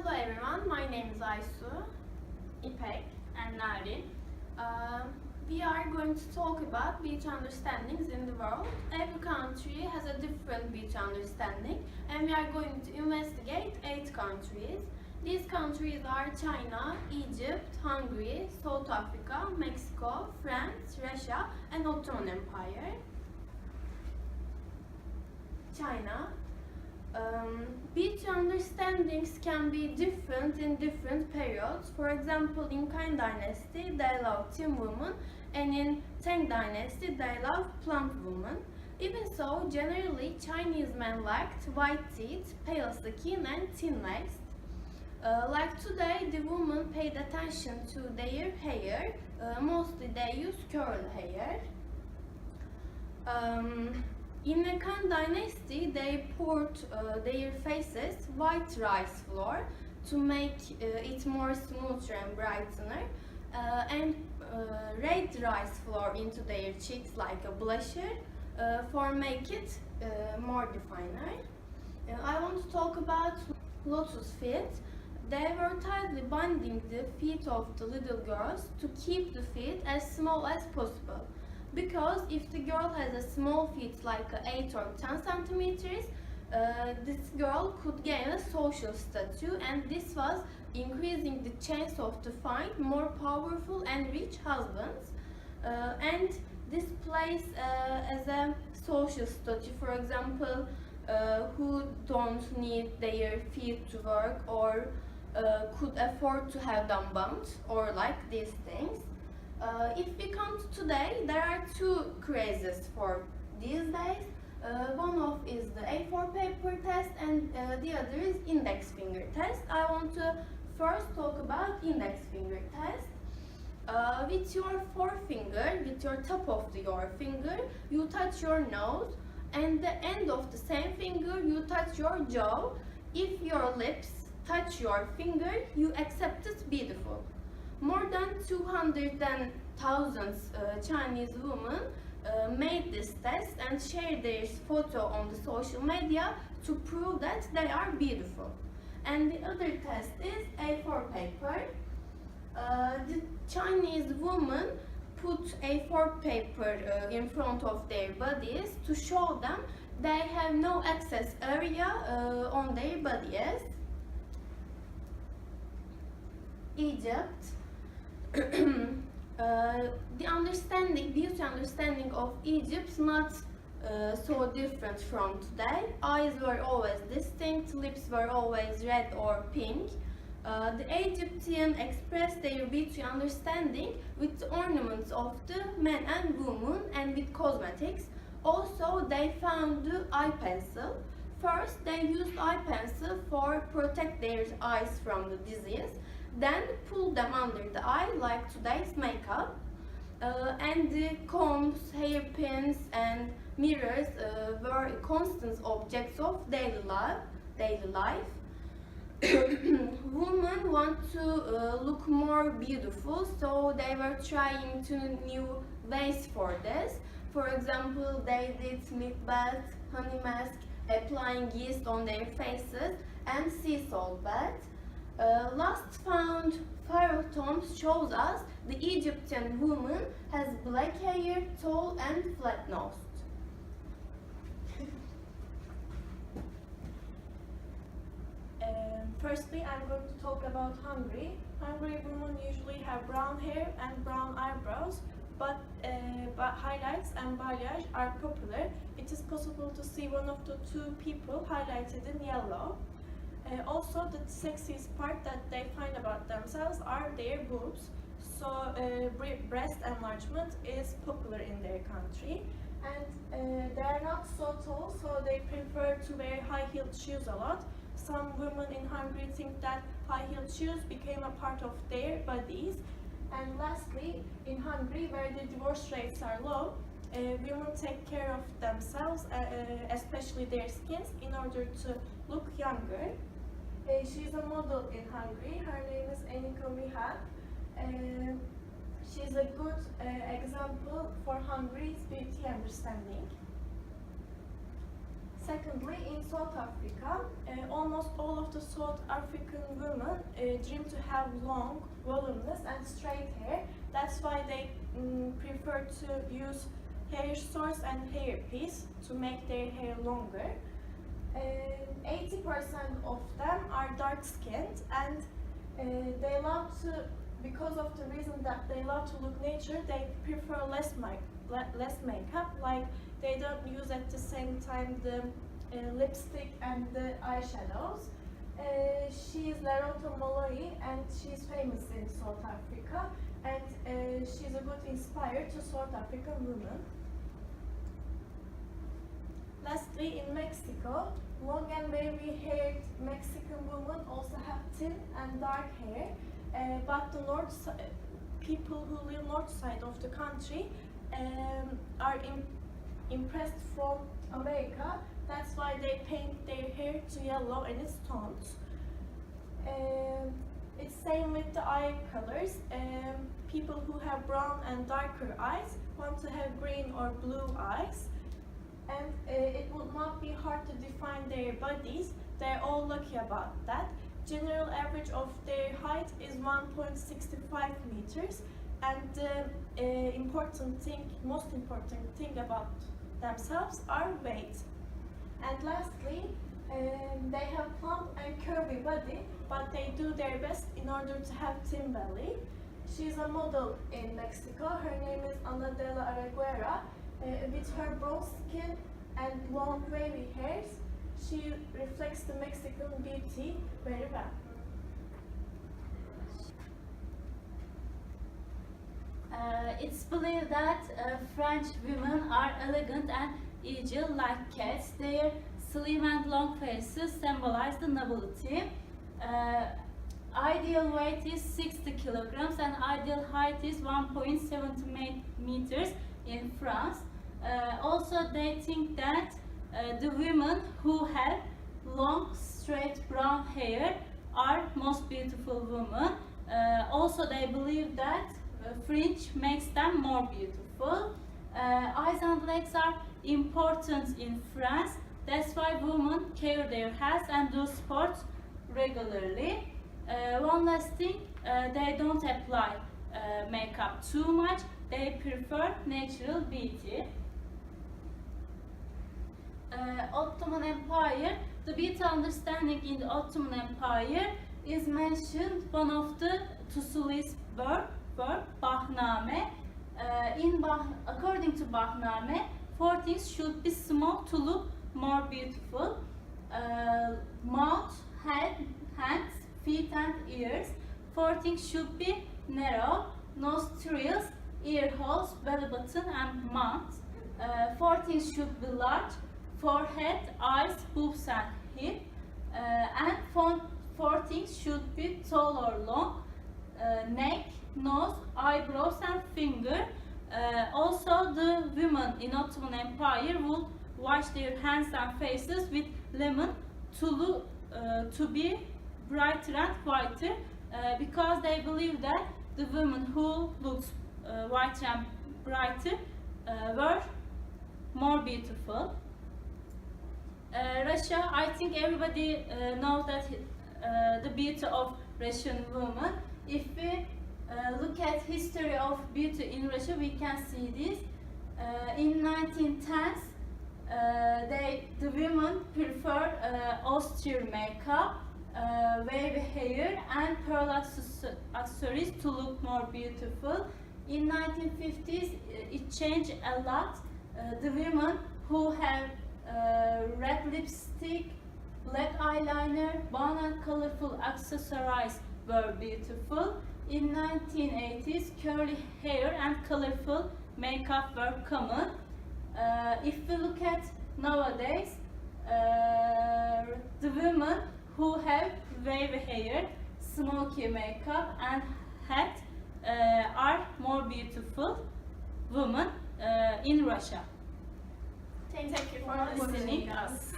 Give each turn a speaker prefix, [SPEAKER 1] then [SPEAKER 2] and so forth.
[SPEAKER 1] Hello everyone, my name is Aysu, İpek and Narin. We are going to talk about beauty understandings in the world. Every country has a different beauty understanding and we are going to investigate 8 countries. These countries are China, Egypt, Hungary, South Africa, Mexico, France, Russia and Ottoman Empire. China. Beauty understandings can be different in different periods. For example, in Qing Dynasty, they loved thin women, and in Tang Dynasty, they loved plump women. Even so, generally, Chinese men liked white teeth, pale skin, and thin legs. Like today, the women paid attention to their hair. Mostly they use curly hair. In the Qing Dynasty, they poured their faces white rice flour to make it more smoother and brightener, and red rice flour into their cheeks like a blusher for make it more definer. I want to talk about lotus feet. They were tightly binding the feet of the little girls to keep the feet as small as possible. Because if the girl has a small feet like 8 or 10 centimeters, this girl could gain a social status, and this was increasing the chance of to find more powerful and rich husbands. And this plays as a social status, for example, who don't need their feet to work or could afford to have them bound or like these things. If we come to today, there are 2 crazes for these days. One of is the A4 paper test and the other is index finger test. I want to first talk about index finger test. With your forefinger, with your top of your finger, you touch your nose, and the end of the same finger you touch your jaw. If your lips touch your finger, you accept it beautiful. More than 200,000 Chinese women made this test and shared their photo on the social media to prove that they are beautiful. And the other test is A4 paper. The Chinese women put A4 paper in front of their bodies to show them they have no excess area on their bodies. Egypt. The beauty understanding of Egypt is not so different from today. Eyes were always distinct, lips were always red or pink. The Egyptians expressed their beauty understanding with the ornaments of the men and women and with cosmetics. Also, they found the eye pencil. First, they used eye pencil for protect their eyes from the disease. Then pull them under the eye like today's makeup, and the combs, hairpins and mirrors were constant objects of daily life. Women want to look more beautiful, so they were trying to new ways for this. For example, they did milk bath, honey mask, applying yeast on their faces, and sea salt bath. Last found pharaoh tombs shows us the Egyptian woman has black hair, tall and flat-nosed.
[SPEAKER 2] Firstly, I'm going to talk about Hungary. Hungary women usually have brown hair and brown eyebrows, but highlights and balayage are popular. It is possible to see one of the 2 people highlighted in yellow. Also, the sexiest part that they find about themselves are their boobs. So, breast enlargement is popular in their country. And they are not so tall, so they prefer to wear high-heeled shoes a lot. Some women in Hungary think that high-heeled shoes became a part of their bodies. And lastly, in Hungary, where the divorce rates are low, women take care of themselves, especially their skins, in order to look younger. She's a model in Hungary. Her name is Enika Mihal. She's a good example for Hungary's beauty understanding. Secondly, in South Africa, almost all of the South African women dream to have long, voluminous and straight hair. That's why they prefer to use hair source and hairpiece to make their hair longer. 80% of them are dark skinned, and they love to, because of the reason that they love to look natural, they prefer less makeup. Like, they don't use at the same time the lipstick and the eyeshadows. She is Larota Molloy, and she's famous in South Africa, and she's a good inspire to South African women. Lastly, in Mexico, long and wavy-haired Mexican women also have thin and dark hair, but the people who live north side of the country are impressed from America. That's why they paint their hair to yellow in its tones. It's same with the eye colors. People who have brown and darker eyes want to have green or blue eyes. And it would not be hard to define their bodies. They're all lucky about that. General average of their height is 1.65 meters, and the most important thing about themselves are weight. And lastly, they have plump and curvy body, but they do their best in order to have thin belly. She's a model in Mexico. Her name is Ana de la Araguera. With her bronze skin and long wavy hairs, she reflects the Mexican beauty very well.
[SPEAKER 3] It's believed that French women are elegant and agile like cats. Their slim and long faces symbolize the nobility. Ideal weight is 60 kilograms and ideal height is 1.70 meters in France. Also, they think that the women who have long, straight brown hair are most beautiful women. Also, they believe that fringe makes them more beautiful. Eyes and legs are important in France. That's why women care their hairs and do sports regularly. One last thing, they don't apply makeup too much. They prefer natural beauty. Ottoman Empire. The beauty understanding in the Ottoman Empire is mentioned one of the Tusulis verb Bahname. According to Bahname, 14th should be small to look more beautiful. Mouth, head, hands, feet and ears. 14th should be narrow. Nostrils, ear holes, belly button and mouth. 14th should be large. Forehead, eyes, boobs and hip. And 14th should be tall or long. Neck, nose, eyebrows and finger. Also, the women in Ottoman Empire would wash their hands and faces with lemon to be brighter and whiter, because they believe that the women who looked whiter and brighter were more beautiful. Russia, I think everybody knows that the beauty of Russian women. If we look at history of beauty in Russia, we can see this. In 1910s, the women prefer austere makeup, wavy hair and pearl accessories to look more beautiful. In 1950s, it changed a lot. The women who have red lipstick, black eyeliner, bun and colorful accessories were beautiful. In 1980s, curly hair and colorful makeup were common. If we look at nowadays, the women who have wavy hair, smoky makeup and hat are more beautiful women in Russia.
[SPEAKER 2] Thank you for listening us.